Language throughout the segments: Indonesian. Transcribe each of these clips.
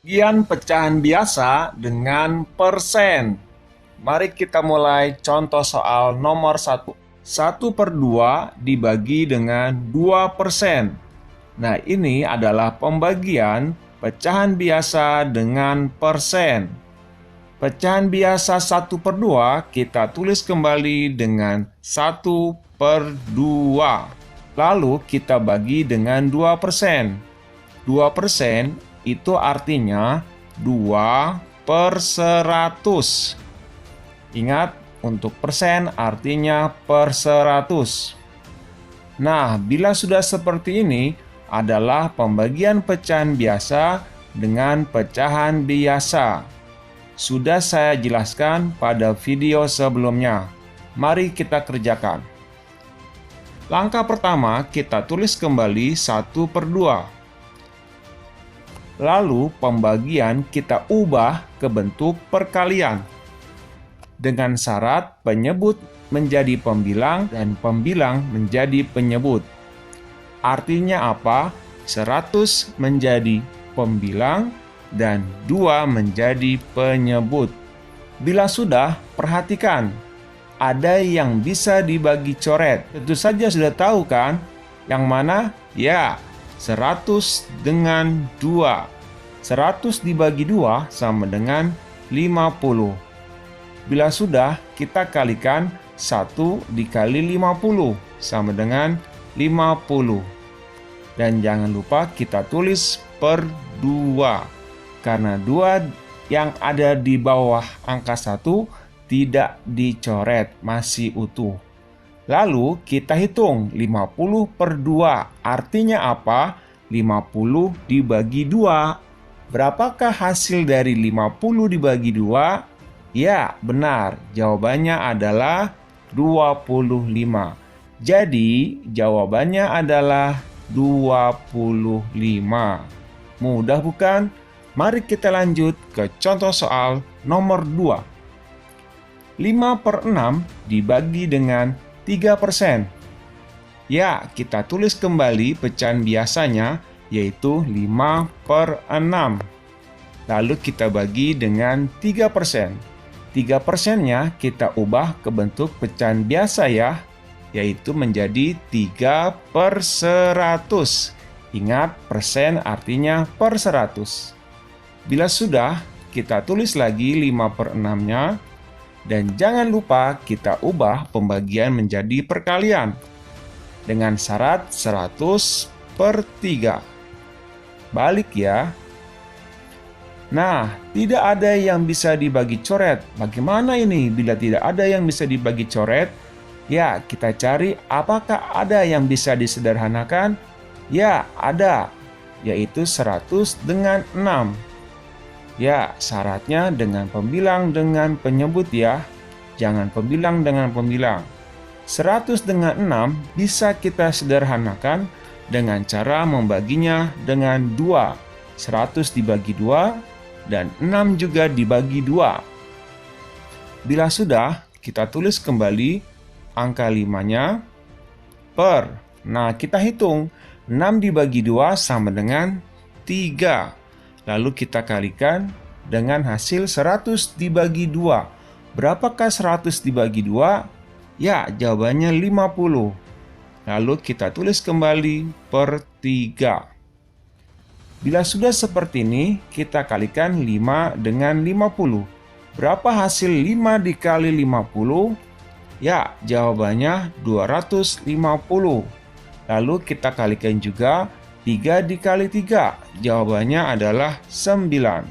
Bagian pecahan biasa dengan persen. Mari kita mulai contoh soal nomor 1. 1/2 dibagi dengan 2%. Nah, ini adalah pembagian pecahan biasa dengan persen. Pecahan biasa 1/2 kita tulis kembali dengan 1/2. Lalu kita bagi dengan 2%. 2% itu artinya 2/100. Ingat, untuk persen artinya per 100. Nah, bila sudah seperti ini, adalah pembagian pecahan biasa dengan pecahan biasa. Sudah saya jelaskan pada video sebelumnya. Mari kita kerjakan. Langkah pertama, kita tulis kembali 1/2. Lalu pembagian kita ubah ke bentuk perkalian. Dengan syarat penyebut menjadi pembilang dan pembilang menjadi penyebut. Artinya apa? 100 menjadi pembilang dan 2 menjadi penyebut. Bila sudah, perhatikan. Ada yang bisa dibagi coret. Tentu saja sudah tahu kan? Yang mana? Ya, 100 dengan 2. 100 dibagi 2 sama dengan 50. Bila sudah, kita kalikan 1 dikali 50 sama dengan 50. Dan jangan lupa kita tulis per 2. Karena 2 yang ada di bawah angka 1 tidak dicoret, masih utuh. Lalu kita hitung 50/2. Artinya apa? 50 dibagi 2. Berapakah hasil dari 50 dibagi 2? Ya, benar. Jawabannya adalah 25. Jadi, jawabannya adalah 25. Mudah bukan? Mari kita lanjut ke contoh soal nomor 2. 5/6 dibagi dengan 3%. Ya, kita tulis kembali pecahan biasanya, yaitu 5/6. Lalu kita bagi dengan 3%. 3%-nya kita ubah ke bentuk pecahan biasa ya, yaitu menjadi 3/100. Ingat, persen artinya per 100. Bila sudah, kita tulis lagi 5/6-nya, dan jangan lupa kita ubah pembagian menjadi perkalian dengan syarat 100/3. Balik ya. Nah, tidak ada yang bisa dibagi coret. Bagaimana ini bila tidak ada yang bisa dibagi coret? Ya, kita cari apakah ada yang bisa disederhanakan? Ya, ada, yaitu 100 dengan 6. Ya, syaratnya dengan pembilang dengan penyebut ya. Jangan pembilang dengan pembilang. 100 dengan 6 bisa kita sederhanakan dengan cara membaginya dengan 2. 100 dibagi 2 dan 6 juga dibagi 2. Bila sudah, kita tulis kembali angka 5-nya per. Nah, kita hitung 6 dibagi 2 sama dengan 3. Lalu kita kalikan dengan hasil 100 dibagi 2. Berapakah 100 dibagi 2? Ya, jawabannya 50. Lalu kita tulis kembali per 3. Bila sudah seperti ini, kita kalikan 5 dengan 50. Berapa hasil 5 dikali 50? Ya, jawabannya 250. Lalu kita kalikan juga 3 dikali 3. Jawabannya adalah 9.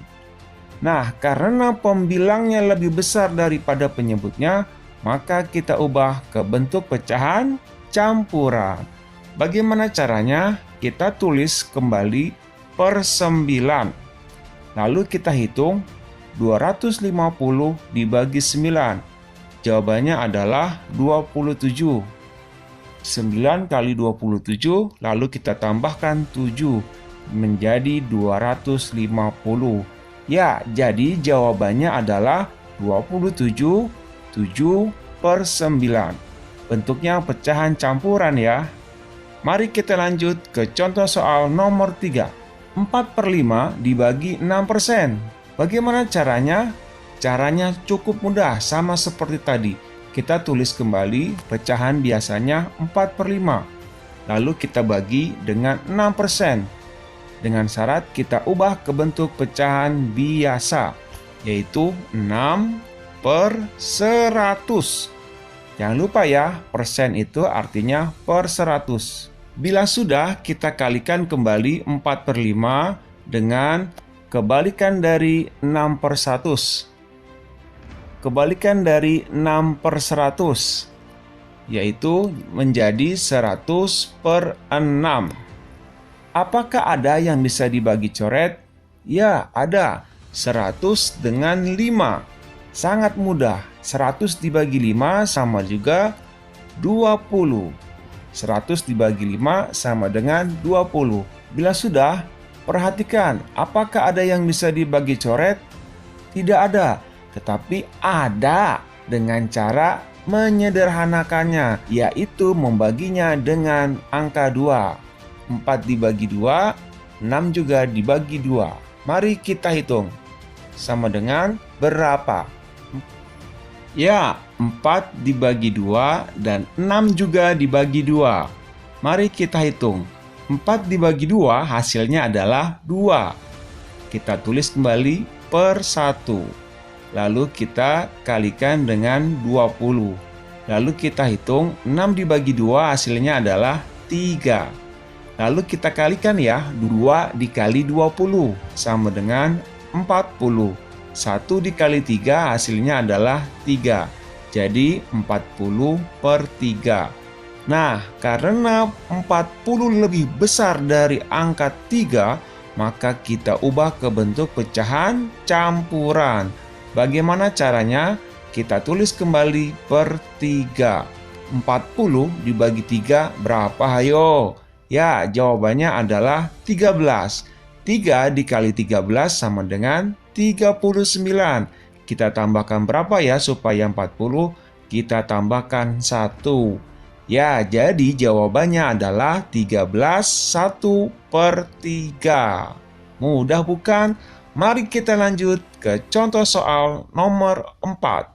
Nah, karena pembilangnya lebih besar daripada penyebutnya, maka kita ubah ke bentuk pecahan campuran. Bagaimana caranya? Kita tulis kembali per 9. Lalu kita hitung 250 dibagi 9. Jawabannya adalah 27. 9 kali 27, lalu kita tambahkan 7 menjadi 250. Ya, jadi jawabannya adalah 27, 7/9. Bentuknya pecahan campuran ya. Mari kita lanjut ke contoh soal nomor 3. 4/5 dibagi 6%. Bagaimana caranya? Caranya cukup mudah, sama seperti tadi. Kita tulis kembali pecahan biasanya 4/5. Lalu kita bagi dengan 6%. Dengan syarat kita ubah ke bentuk pecahan biasa, yaitu 6/100. Jangan lupa ya, persen itu artinya per 100. Bila sudah, kita kalikan kembali 4/5 dengan kebalikan dari 6/100. Kebalikan dari 6/100, yaitu menjadi 100/6. Apakah ada yang bisa dibagi coret? Ya, ada. 100 dengan 5. Sangat mudah. 100 dibagi 5 sama juga 20. 100 dibagi 5 sama dengan 20. Bila sudah, perhatikan, apakah ada yang bisa dibagi coret? Tidak ada, tetapi ada dengan cara menyederhanakannya, yaitu membaginya dengan angka 2. 4 dibagi 2, 6 juga dibagi 2. Mari kita hitung. Sama dengan berapa? Ya, 4 dibagi 2 dan 6 juga dibagi 2. Mari kita hitung. 4 dibagi 2 hasilnya adalah 2. Kita tulis kembali per 1. Lalu kita kalikan dengan 20. Lalu kita hitung 6 dibagi 2 hasilnya adalah 3. Lalu kita kalikan ya, 2 dikali 20 sama dengan 40. 1 dikali 3 hasilnya adalah 3. Jadi 40/3. Nah, karena 40 lebih besar dari angka 3, maka kita ubah ke bentuk pecahan campuran. Bagaimana caranya? Kita tulis kembali per 3. 40 dibagi 3 berapa, hayo? Ya, jawabannya adalah 13. 3 dikali 13 sama dengan 39. Kita tambahkan berapa ya supaya 40? Kita tambahkan 1. Ya, jadi jawabannya adalah 13 1/3. Mudah bukan? Mari kita lanjut ke contoh soal nomor 4.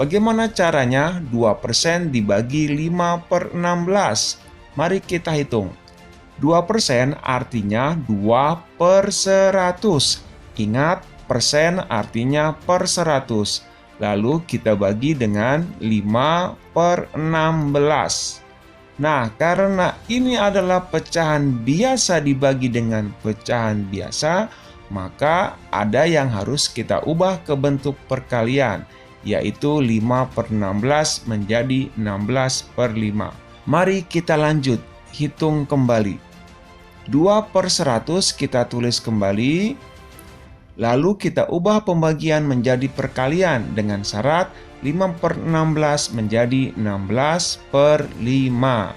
Bagaimana caranya 2% dibagi 5/16? Mari kita hitung. 2% artinya 2/100. Ingat, persen artinya per 100. Lalu kita bagi dengan 5/16. Nah, karena ini adalah pecahan biasa dibagi dengan pecahan biasa, maka ada yang harus kita ubah ke bentuk perkalian, yaitu 5/16 menjadi 16/5. Mari kita lanjut, hitung kembali. 2/100 kita tulis kembali. Lalu kita ubah pembagian menjadi perkalian dengan syarat 5/16 menjadi 16/5.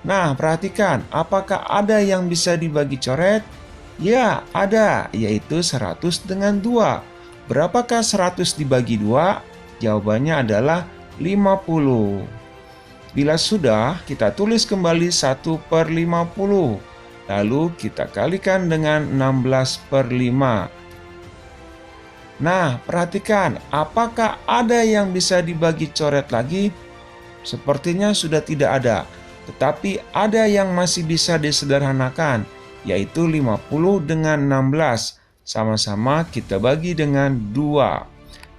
Nah, perhatikan, apakah ada yang bisa dibagi coret? Ya, ada, yaitu 100 dengan 2. Berapakah 100 dibagi 2? Jawabannya adalah 50. Bila sudah, kita tulis kembali 1/50. Lalu kita kalikan dengan 16/5. Nah, perhatikan, apakah ada yang bisa dibagi coret lagi? Sepertinya sudah tidak ada, tetapi ada yang masih bisa disederhanakan, yaitu 50 dengan 16. Sama-sama kita bagi dengan 2.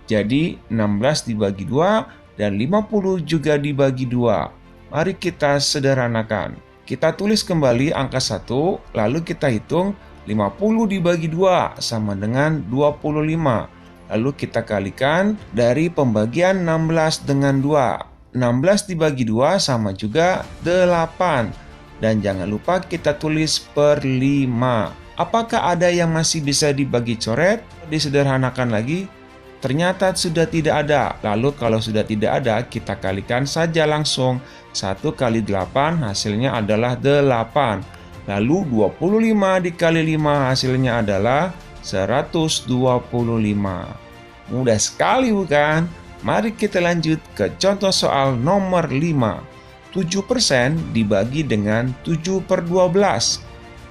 Jadi, 16 dibagi 2 dan 50 juga dibagi 2. Mari kita sederhanakan. Kita tulis kembali angka 1, lalu kita hitung 50 dibagi 2 sama dengan 25. Lalu kita kalikan dari pembagian 16 dengan 2. 16 dibagi 2 sama juga 8. Dan jangan lupa kita tulis per 5. Apakah ada yang masih bisa dibagi coret? Disederhanakan lagi. Ternyata sudah tidak ada. Lalu kalau sudah tidak ada, kita kalikan saja langsung. 1 kali 8 hasilnya adalah 8. Lalu 25 dikali 5 hasilnya adalah 125. Mudah sekali bukan? Mari kita lanjut ke contoh soal nomor 5. 7% dibagi dengan 7/12.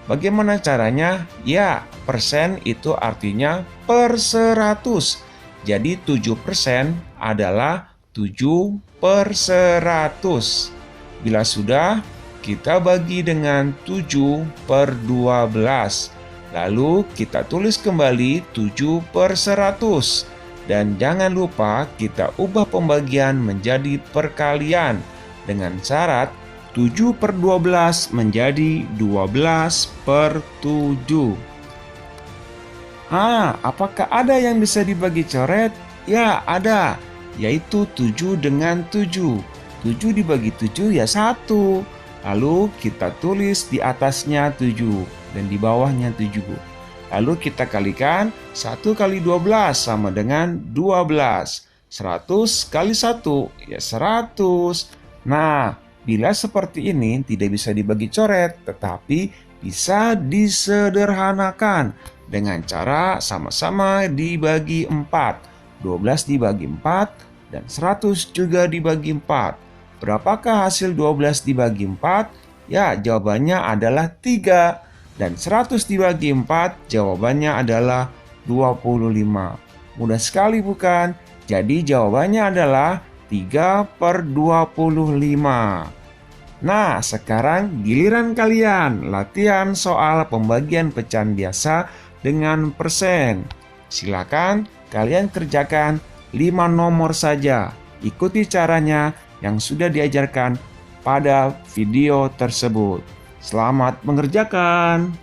Bagaimana caranya? Ya, persen itu artinya per 100. Jadi 7% adalah 7 per 100. Bila sudah, kita bagi dengan 7 per 12. Lalu kita tulis kembali 7 per 100. Dan jangan lupa kita ubah pembagian menjadi perkalian dengan syarat 7 per 12 menjadi 12 per 7. Apakah ada yang bisa dibagi coret? Ya, ada, yaitu 7 dengan 7. 7 dibagi 7 ya 1. Lalu kita tulis di atasnya 7 dan di bawahnya 7. Lalu kita kalikan 1 kali 12 sama dengan 12. 100 kali 1 ya 100. Nah, bila seperti ini tidak bisa dibagi coret, tetapi bisa disederhanakan dengan cara sama-sama dibagi 4. 12 dibagi 4 dan 100 juga dibagi 4. Berapakah hasil 12 dibagi 4? Ya, jawabannya adalah 3. Dan 100 dibagi 4, jawabannya adalah 25. Mudah sekali bukan? Jadi jawabannya adalah 3 per 25. Nah, sekarang giliran kalian latihan soal pembagian pecahan biasa dengan persen. Silakan kalian kerjakan 5 nomor saja. Ikuti caranya yang sudah diajarkan pada video tersebut. Selamat mengerjakan.